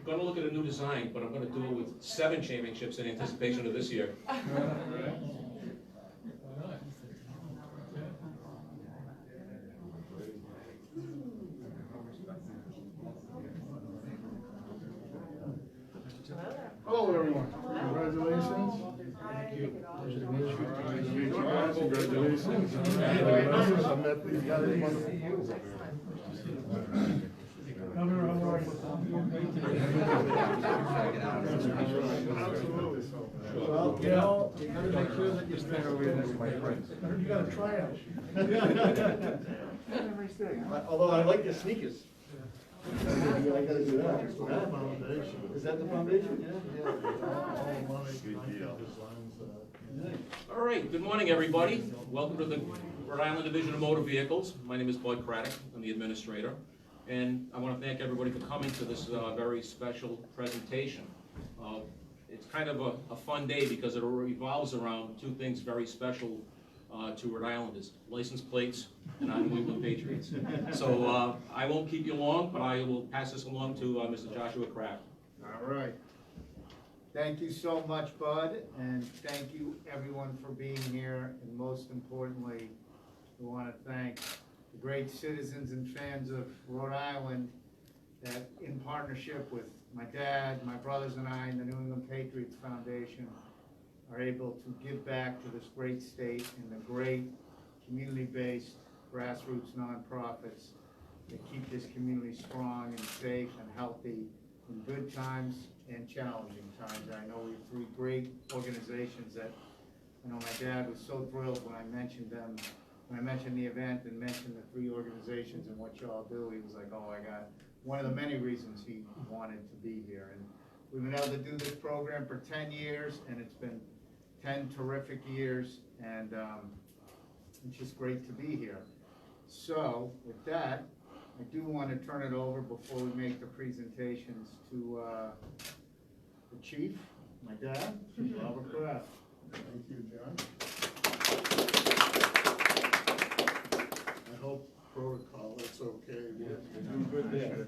gonna look at a new design, but I'm gonna do it with 7 championships in anticipation of this year. Hello, everyone. Congratulations. Thank you. Pleasure to meet you. Congratulations. Congratulations. I met these guys. Governor, how are you? Absolutely. Well, you know, you gotta make sure that you stay over here with my friends. You gotta try out. Although I like your sneakers. I gotta do that. Is that the foundation? Yeah. All right, good morning, everybody. Welcome to the Rhode Island Division of Motor Vehicles. My name is Bud Craddock. I'm the administrator. And I want to thank everybody for coming to this very special presentation. It's kind of a fun day because it revolves around 2 things very special to Rhode Islanders: license plates and our New England Patriots. So I won't keep you long, but I will pass this along to Mr. Joshua Kraft. All right. Thank you so much, Bud, and thank you everyone for being here. And most importantly, we want to thank the great citizens and fans of Rhode Island that, in partnership with my dad, my brothers and I, and the New England Patriots Foundation, are able to give back to this great state and the great community-based grassroots nonprofits that keep this community strong and safe and healthy in good times and challenging times. I know we have 3 great organizations that, I know my dad was so thrilled when I mentioned them, when I mentioned the event and mentioned the 3 organizations and what y'all do. He was like, oh, I got one of the many reasons he wanted to be here. And we've been able to do this program for 10 years, and it's been 10 terrific years, and it's just great to be here. So with that, I do want to turn it over before we make the presentations to the chief, my dad, Robert Kraft. Thank you, John. I hope protocol, that's okay. You're doing good there.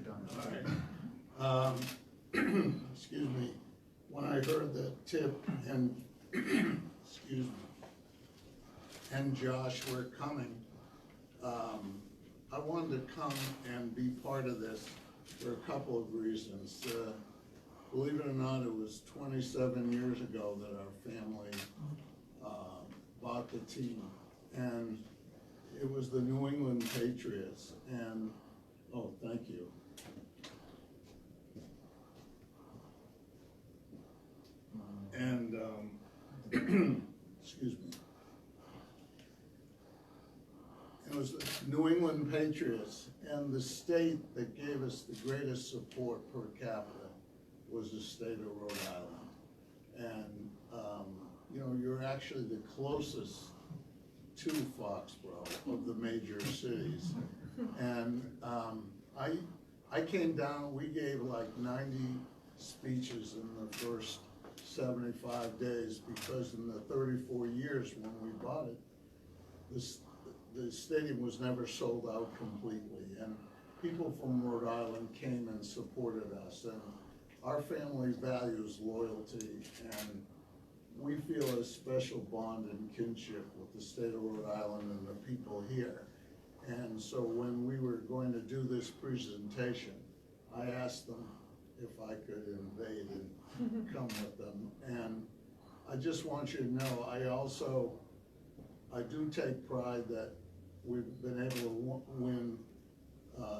Excuse me. When I heard that Tip and excuse me, and Josh were coming, I wanted to come and be part of this for a couple of reasons. Believe it or not, it was 27 years ago that our family bought the team, and it was the New England Patriots. And oh, thank you. And excuse me. It was the New England Patriots, and the state that gave us the greatest support per capita was the state of Rhode Island. And you know, you're actually the closest to Foxborough of the major cities. And I came down, we gave like 90 speeches in the first 75 days, because in the 34 years when we bought it, the stadium was never sold out completely, and people from Rhode Island came and supported us, and our family values loyalty, and we feel a special bond and kinship with the state of Rhode Island and the people here. And so when we were going to do this presentation, I asked them if I could invade and come with them. And I just want you to know, I do take pride that we've been able to win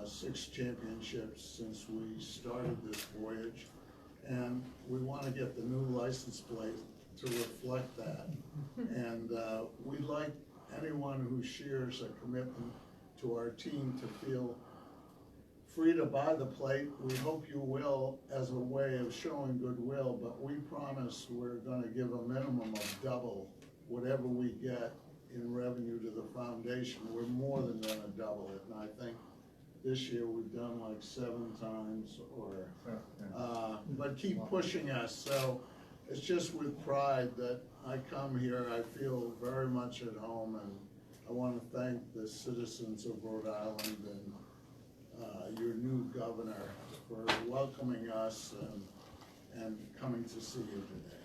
6 championships since we started this voyage. And we want to get the new license plate to reflect that. And we'd like anyone who shares a commitment to our team to feel free to buy the plate. We hope you will, as a way of showing goodwill, but we promise we're going to give a minimum of double whatever we get in revenue to the foundation. We're more than going to double it, and I think this year we've done like 7 times, or but keep pushing us. So it's just with pride that I come here. I feel very much at home, and I want to thank the citizens of Rhode Island and your new governor for welcoming us and coming to see you today.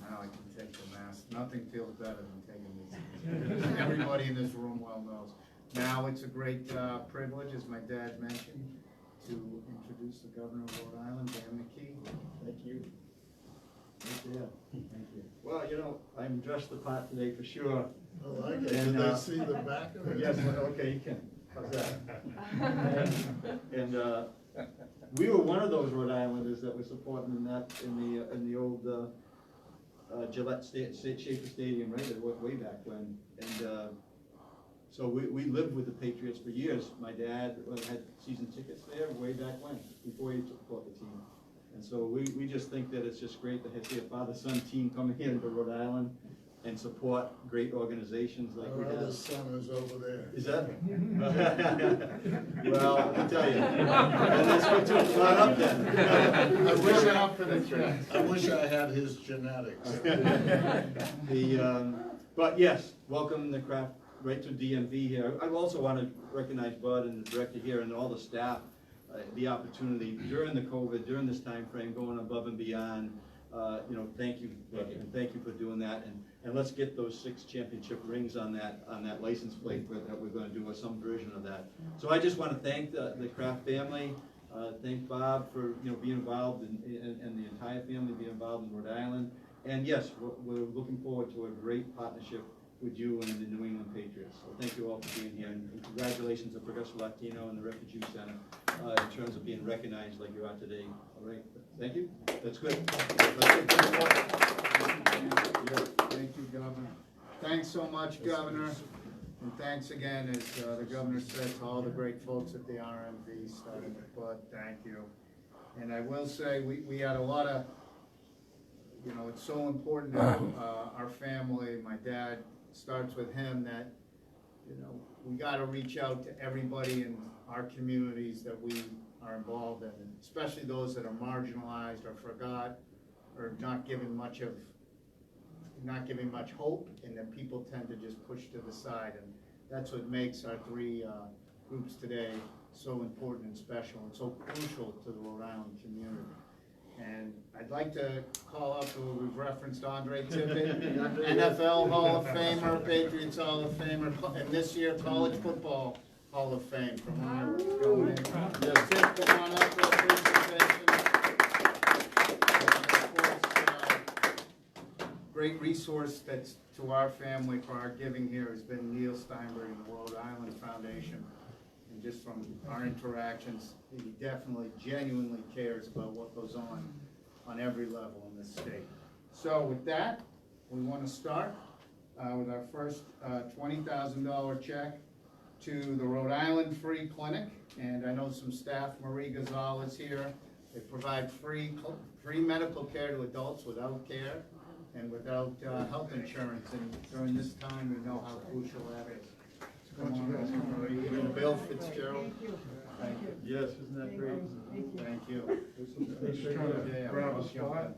Now I can take the mask. Nothing feels better than taking these. Everybody in this room well knows. Now it's a great privilege, as my dad mentioned, to introduce the Governor of Rhode Island, Dan McKee. Thank you. Thank you. Well, you know, I'm dressed the part today for sure. I like it. And, Did they see the back of it? Yes, okay, you can. How's that? And we were one of those Rhode Islanders that were supporting in the old Gillette Schaefer Stadium, right? It went way back when. And so we lived with the Patriots for years. My dad had season tickets there way back when, before he bought the team. And so we just think that it's just great to see a father-son team coming here into Rhode Island and support great organizations like we Our have. eldest son is over there. Is that? Well, I'll tell you. Well, let's get to it. Right up then. I wish Wish I, out for the check. I wish I had his genetics. But yes, welcome the Kraft right to DMV here. I also want to recognize Bud and the director here and all the staff, the opportunity during the COVID, during this time frame, going above and beyond. Thank you, Bud, and thank you for doing that. And let's get those 6 championship rings on that license plate that we're going to do, or some version of that. So I just want to thank the Kraft family. Thank Bob for being involved and the entire family being involved in Rhode Island. And yes, we're looking forward to a great partnership with you and the New England Patriots. So thank you all for being here, and congratulations to Progresso Latino and the Refugee Center in terms of being recognized like you are today. All right, thank you. That's good. Thank you, Governor. Thanks so much, Governor. And thanks again, as the Governor said, to all the great folks at the RMV, starting with Bud, thank you. And I will say, we had a lot of, it's so important to our family. My dad starts with him that, we got to reach out to everybody in our communities that we are involved in, and especially those that are marginalized or forgot or not giving much hope, and that people tend to just push to the side. And that's what makes our 3 groups today so important and special and so crucial to the Rhode Island community. And I'd like to call up, we've referenced Andre Tippett, NFL Hall of Famer, Patriots Hall of Famer, and this year College Football Hall of Fame from Iowa. Going in. Yes, Tip, come on up for a presentation. And of course, great resource that's to our family for our giving here has been Neil Steinberg and the Rhode Island Foundation. And just from our interactions, he definitely, genuinely cares about what goes on every level in this state. So with that, we want to start with our first $20,000 check to the Rhode Island Free Clinic. And I know some staff, Marie Gonzalez here, they provide free medical care to adults without care and without health insurance. And during this time, we know how crucial that is. Come on, Marie. And Bill Fitzgerald. Thank you. Yes, isn't that great? Thank you. Let's try to grab a spot.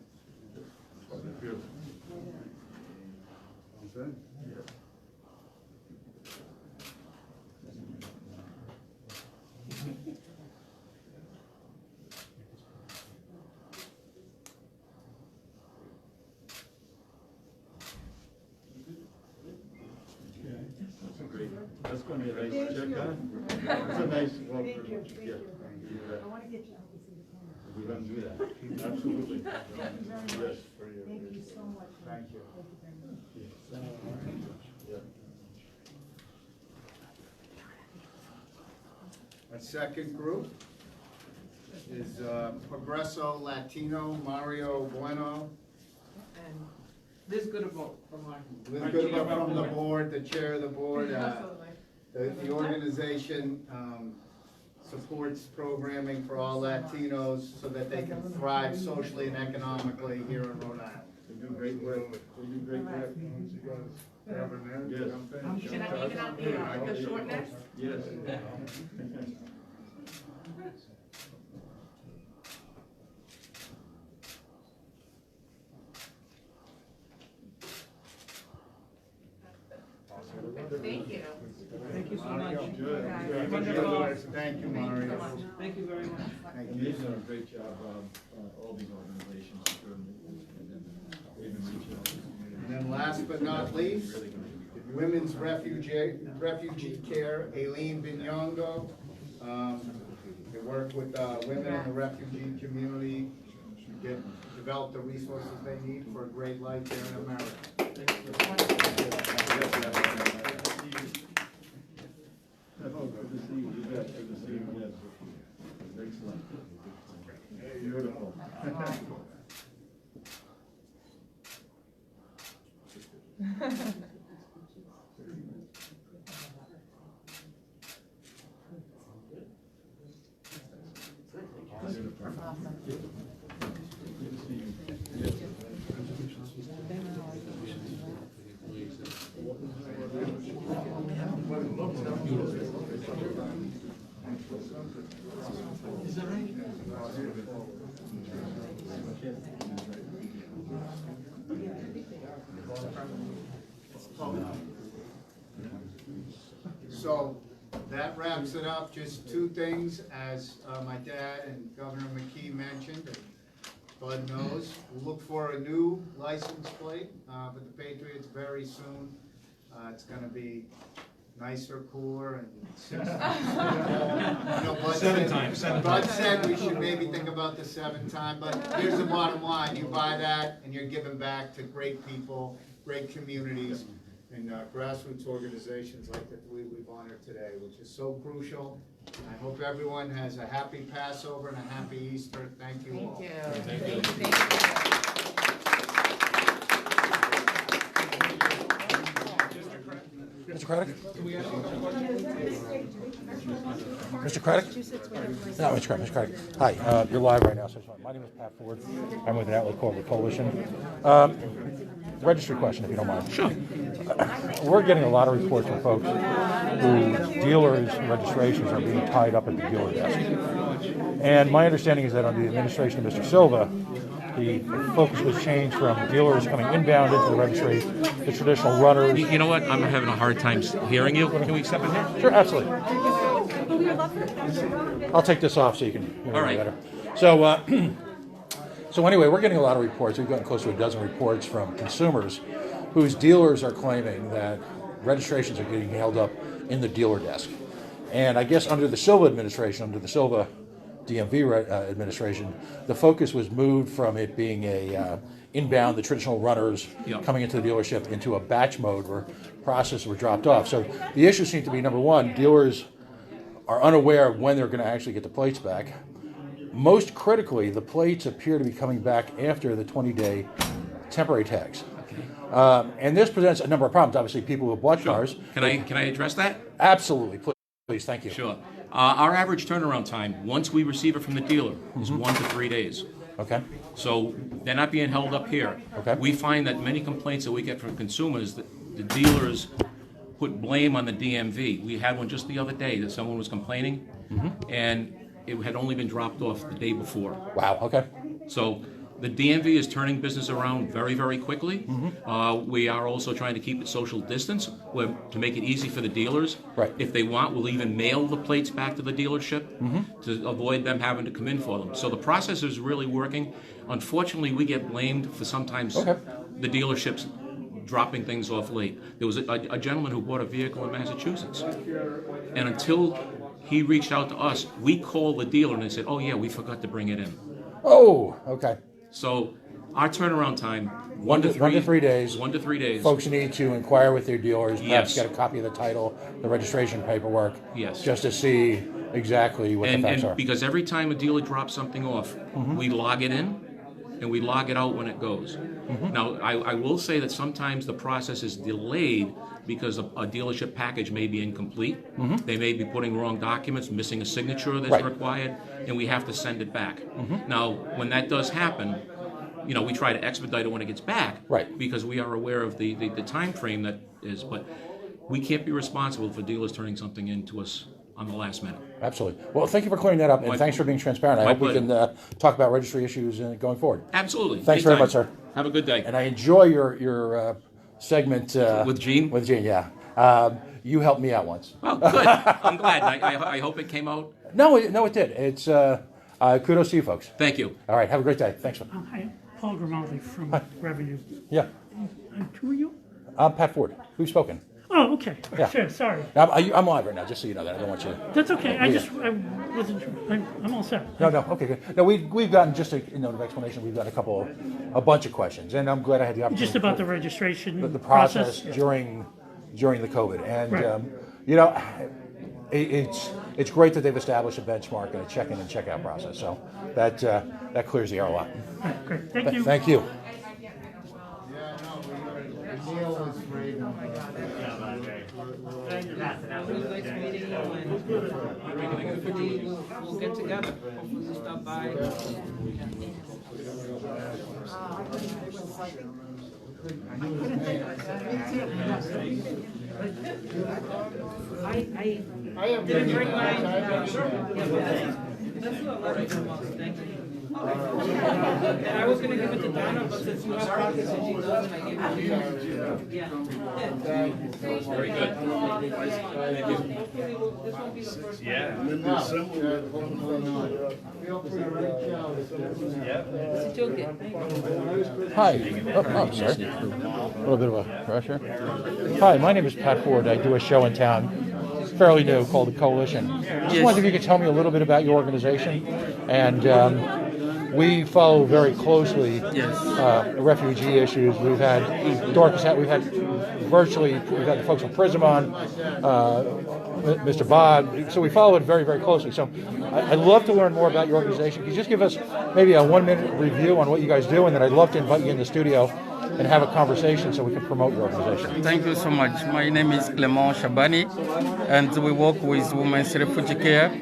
Okay. That's going to be a nice check, huh? That's a nice one. Thank you, thank you. Yeah. I want to get you out to see the camera. We're going to do that. Absolutely. Thank you very much. Yes. Thank you so much. Thank you. Thank you very much. Yeah. Our second group is Progresso Latino, Mario Bueno. And Liz Goodable from our. Liz our Goodable chair. from the board, the chair of the board. Absolutely. The organization supports programming for all Latinos so that they can thrive socially and economically here in Rhode Island. They do great work. They do great work. Yes. Should I leave it out the shortness? Yes. Thank you so much. Good. Wonderful. Thank you, Mario. Thank you very much. Thank And you. they've done a great job, all these organizations, certainly. And they've been reaching out to the community. And then last but not least, Women's Refugee Care, Aileen Binyongo. They work with women in the refugee community, develop the resources they need for a great life here in America. Oh, good to see you. You bet. Good to see you. Yes. Excellent. Beautiful. So that wraps it up. Just two things, as my dad and Governor McKee mentioned, and Bud knows. We'll look for a new license plate for the Patriots very soon. It's gonna be nicer, cooler, and Bud said we should maybe think about the 7-time, but here's the bottom line. You buy that and you're giving back to great people, great communities, and grassroots organizations like that we've honored today, which is so crucial. I hope everyone has a happy Passover and a happy Easter. Thank you all. Mr. Craddock? Mr. Craddock? No, Mr. Craddock. Mr. Craddock. Hi, you're live right now. So my name is Pat Ford. I'm with the Outlet Corporate Coalition. Registry question, if you don't mind. Sure. We're getting a lot of reports from folks who dealers' registrations are being tied up at the dealer desk. And my understanding is that under the administration of Mr. Silva, the focus was changed from dealers coming inbound into the registry to traditional runners. You know what? I'm having a hard time hearing you. Can we step in here? Sure, absolutely. I'll take this off so you can hear me All right. better. So, so anyway, we're getting a lot of reports. We've gotten close to a dozen reports from consumers whose dealers are claiming that registrations are getting held up in the dealer desk. And I guess under the Silva administration, under the Silva DMV administration, the focus was moved from it being a inbound, the traditional runners coming into the dealership, into a batch mode where processes were dropped off. So the issue seemed to be, number one, dealers are unaware of when they're going to actually get the plates back. Most critically, the plates appear to be coming back after the 20-day temporary tags. And this presents a number of problems. Obviously, people who have bought cars. Can I address that? Absolutely, please, thank you. Sure. Our average turnaround time, once we receive it from the dealer, is 1 to 3 days. Okay. So they're not being held up here. Okay. We find that many complaints that we get from consumers, that the dealers put blame on the DMV. We had one just the other day that someone was complaining, and it had only been dropped off the day before. Wow, okay. So the DMV is turning business around very, very quickly. We are also trying to keep it social distance to make it easy for the dealers. Right. If they want, we'll even mail the plates back to the dealership to avoid them having to come in for them. So the process is really working. Unfortunately, we get blamed for sometimes the dealerships dropping things off late. There was a gentleman who bought a vehicle in Massachusetts, and until he reached out to us, we called the dealer and they said, "Oh yeah, we forgot to bring it in." Oh, okay. So our turnaround time, 1 to 3 days. 1 to 3 days. Folks need to inquire with their dealers, perhaps Yes. get a copy of the title, the registration paperwork, Yes. just to see exactly what the facts are. And because every time a dealer drops something off, we log it in and we log it out when it goes. Now, I will say that sometimes the process is delayed because a dealership package may be incomplete. They may be putting wrong documents, missing a signature that's Right. required, and we have to send it back. Now, when that does happen, you know, we try to expedite it when it gets back, Right. because we are aware of the time frame that is, but we can't be responsible for dealers turning something in to us on the last minute. Absolutely. Well, thank you for clearing that up, and My- thanks for being transparent. I my hope we can talk about registry issues going forward. Absolutely. Thanks very Anytime. much, sir. Have a good day. And I enjoy your segment With Gene? With Gene, yeah. You helped me out once. Oh, good. I'm glad. I hope it came out. No, it did. It's kudos to you folks. Thank you. All right, have a great day. Thanks. Hi, Paul Grimaldi from Revenue. Yeah, And who are you? I'm Pat Ford. We've spoken. Oh, okay. Yeah. Sure, sorry. I'm live right now, just so you know that. I don't want you. That's okay. I Yeah. wasn't sure. I'm all set. No, okay, good. No, we've gotten just a of explanation. We've got a bunch of questions, and I'm glad I had the opportunity. Just about the registration the process Yeah. during the COVID, and Right. you know, it's great that they've established a benchmark and a check-in and check-out process. So that clears the air a lot. All right, great. Thank you. Thank you. Yeah, no, Neil was great. Nice meeting you, and hopefully we'll get together. Hopefully we'll stop by. I have Didn't been bring mine. That's That's what I like the most, thank you. And I was gonna give it to Donna, but since you have copies and she doesn't, I gave it to you. Yeah. Very good. Thank you. Hopefully this won't be the first time. Feel free to reach out. Mr. Toolkit. Hi. Oh, sorry. A little bit of a pressure. Hi, my name is Pat Ford. I do a show in town, fairly new, called The Coalition. Just wondered if you could tell me a little bit about your organization. And we follow very closely refugee issues. We've had Dorcas, we've had the folks from Prismon, Mr. Bod. So we follow it very, very closely. So I'd love to learn more about your organization. Could you just give us maybe a 1-minute review on what you guys do, and then I'd love to invite you in the studio and have a conversation so we can promote your organization. Thank you so much. My name is Clement Shabani, and we work with Women's Refugee Care.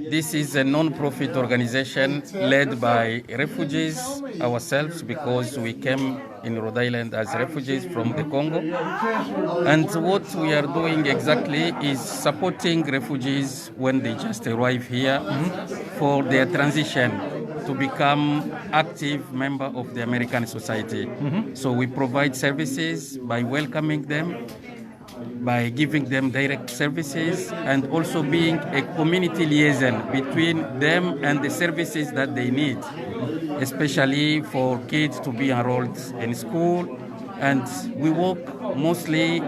This is a non-profit organization led by refugees ourselves, because we came in Rhode Island as refugees from the Congo. And what we are doing exactly is supporting refugees when they just arrive here for their transition to become active member of the American society. So we provide services by welcoming them, by giving them direct services, and also being a community liaison between them and the services that they need, especially for kids to be enrolled in school. And we work mostly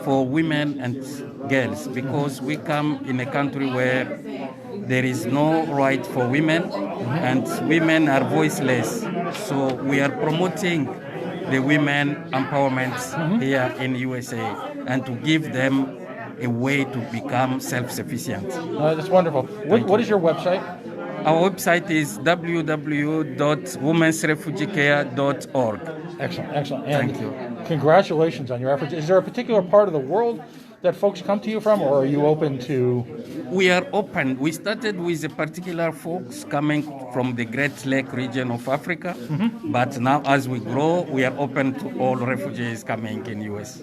for women and girls, because we come in a country where there is no right for women, and women are voiceless. So we are promoting the women empowerment here in USA, and to give them a way to become self-sufficient. That's wonderful. What is your website? Our website is www.womensrefugeecare.org. Excellent, excellent. And Thank you. Congratulations on your efforts. Is there a particular part of the world that folks come to you from, or are you open to? We are open. We started with a particular folks coming from the Great Lake region of Africa, but now as we grow, we are open to all refugees coming in US.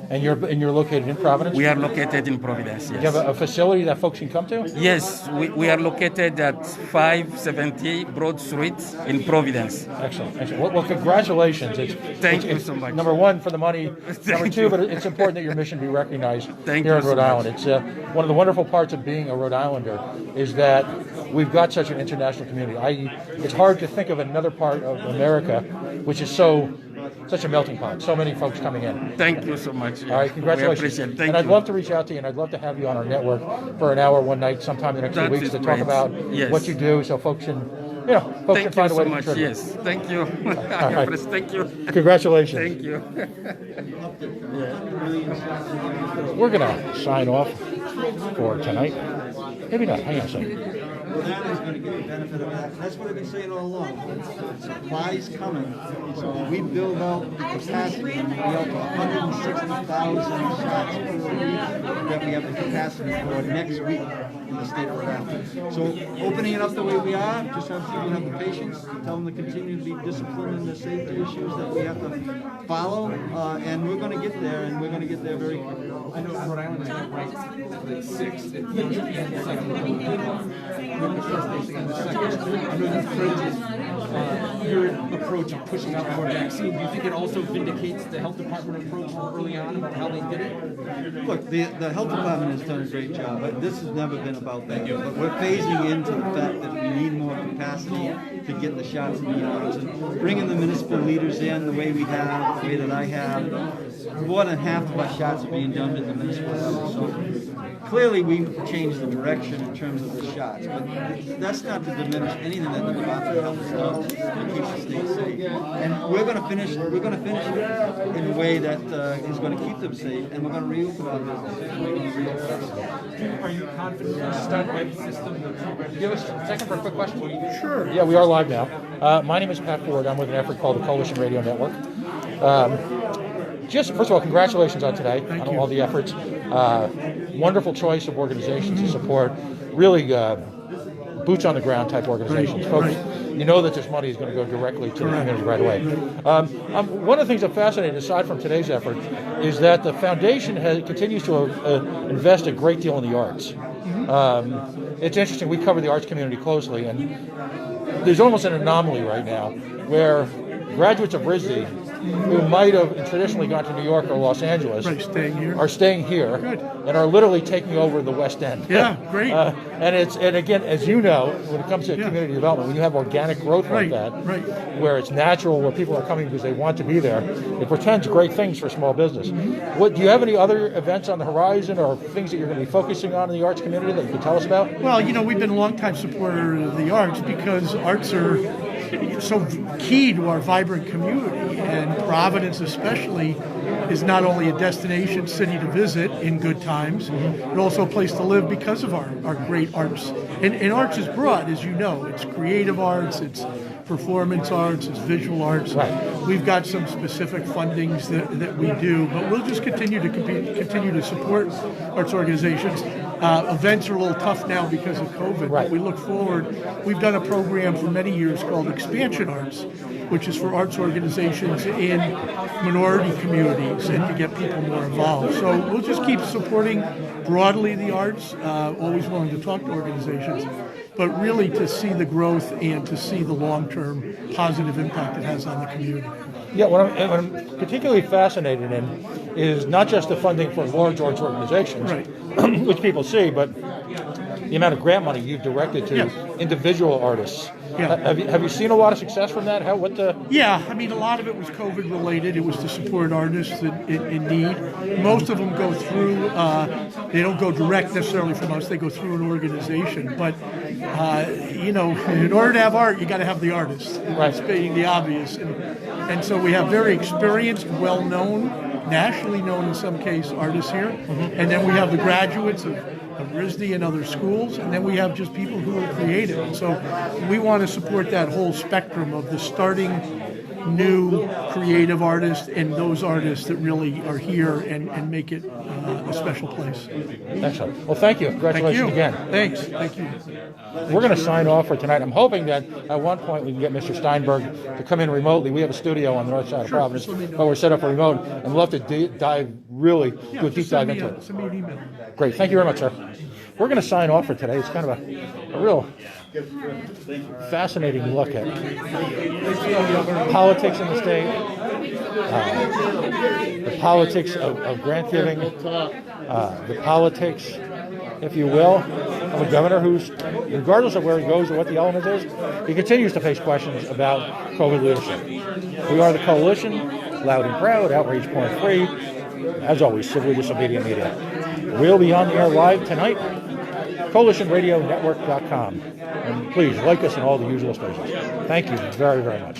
And you're located in Providence? We are located in Providence, yes. Do you have a facility that folks can come to? Yes, we are located at 570 Broad Street in Providence. Excellent, excellent. Well, congratulations. Thank you so much. Number one, for the money. Number Thank two, you. but it's important that your mission be recognized Thank here you in so Rhode much. Island. It's one of the wonderful parts of being a Rhode Islander is that we've got such an international community. It's hard to think of another part of America which is such a melting pot. So many folks coming in. Thank you so much. All right, congratulations. We appreciate it. Thank and I'd you. love to reach out to you, and I'd love to have you on our network for an hour one night sometime in the next That 2 weeks is to talk great. about Yes. what you do, so folks can, folks can Thank you find a way so to much. contribute. Yes, thank you. All right. Thank you. Congratulations. Thank you. We're gonna sign off for tonight. Maybe not. Hang on a second. Well, that is going to give you benefit of that. That's what I've been saying all along. Supplies coming. So when we build out the capacity, and we up to 160,000 shots per week that we have the capacity for next week. in the state of Rhode Island. So opening it up the way we are, just have people have the patience, tell them to continue to be disciplined in the safety issues that we have to follow, and we're going to get there, and we're going to get there very quickly. I know Rhode Island is ranked like sixth in the second. I know you've praised your approach of pushing out more vaccine. Do you think it also vindicates the health department approach from early on about how they did it? Look, the health department has done a great job, but this has never been about that. But we're phasing into the fact that we need more capacity to get the shots in the arms, and bringing the municipal leaders in the way we have, the way that I have. More than half of our shots are being done at the municipal level. So clearly we've changed the direction in terms of the shots, but that's not to diminish anything that the Department of Health has done to keep the state safe. And we're going to finish it in a way that is going to keep them safe, and we're going to reopen our businesses. We're going to reopen. Are you confident in the web system? Do you have a second for a quick question? Sure. Yeah, we are live now. My name is Pat Ford. I'm with an effort called the Coalition Radio Network. Just first of all, congratulations on today, on all the efforts. Wonderful choice of organizations to support, really boots on the ground type organizations. Folks, you know that this money is going to go directly to the community right away. One of the things I'm fascinated, aside from today's effort, is that the foundation continues to invest a great deal in the arts. It's interesting, we cover the arts community closely, and there's almost an anomaly right now where graduates of RISD who might have traditionally gone to New York or Los Angeles are staying here and are literally taking over the West End. Yeah, great. And again, as you know, when it comes to community development, when you have organic growth like that, where it's natural, where people are coming because they want to be there, it portends great things for small business. What do you have any other events on the horizon or things that you're going to be focusing on in the arts community that you can tell us about? Well, you know, we've been a longtime supporter of the arts because arts are so key to our vibrant community, and Providence especially is not only a destination city to visit in good times, but also a place to live because of our great arts. And arts is broad, as you know. It's creative arts, it's performance arts, it's visual arts. We've got some specific fundings that we do, but we'll just continue to support arts organizations. Events are a little tough now because of COVID, but we look forward. We've done a program for many years called Expansion Arts, which is for arts organizations in minority communities and to get people more involved. So we'll just keep supporting broadly the arts, always willing to talk to organizations, but really to see the growth and to see the long-term positive impact it has on the community. Yeah, what I'm particularly fascinated in is not just the funding for large arts organizations, which people see, but the amount of grant money you've directed to individual artists. Have you seen a lot of success from that? Yeah, I mean, a lot of it was COVID related. It was to support artists in need. Most of them go through, they don't go direct necessarily from us, they go through an organization. But, you know, in order to have art, you got to have the artist. That's being the obvious. And so we have very experienced, well-known, nationally known in some case, artists here. And then we have the graduates of RISD and other schools, and then we have just people who are creative. And so we want to support that whole spectrum of the starting new creative artists and those artists that really are here and make it a special place. Excellent. Well, thank you. Congratulations again. Thanks. Thank you. We're going to sign off for tonight. I'm hoping that at one point we can get Mr. Steinberg to come in remotely. We have a studio on the north side of Providence, but we're set up for remote, and we'll have to dive really, do a deep dive into it. Send me an email. Great. Thank you very much, sir. We're going to sign off for today. It's kind of a real fascinating look at politics in the state, the politics of grant giving, the politics, if you will, of a governor who's, regardless of where he goes or what the element is, he continues to face questions about COVID leadership. We are the Coalition, loud and proud, outrage point free, as always, civilly disobedient media. We'll be on the air live tonight, coalitionradionetwork.com. And please like us in all the usual spaces. Thank you very, very much.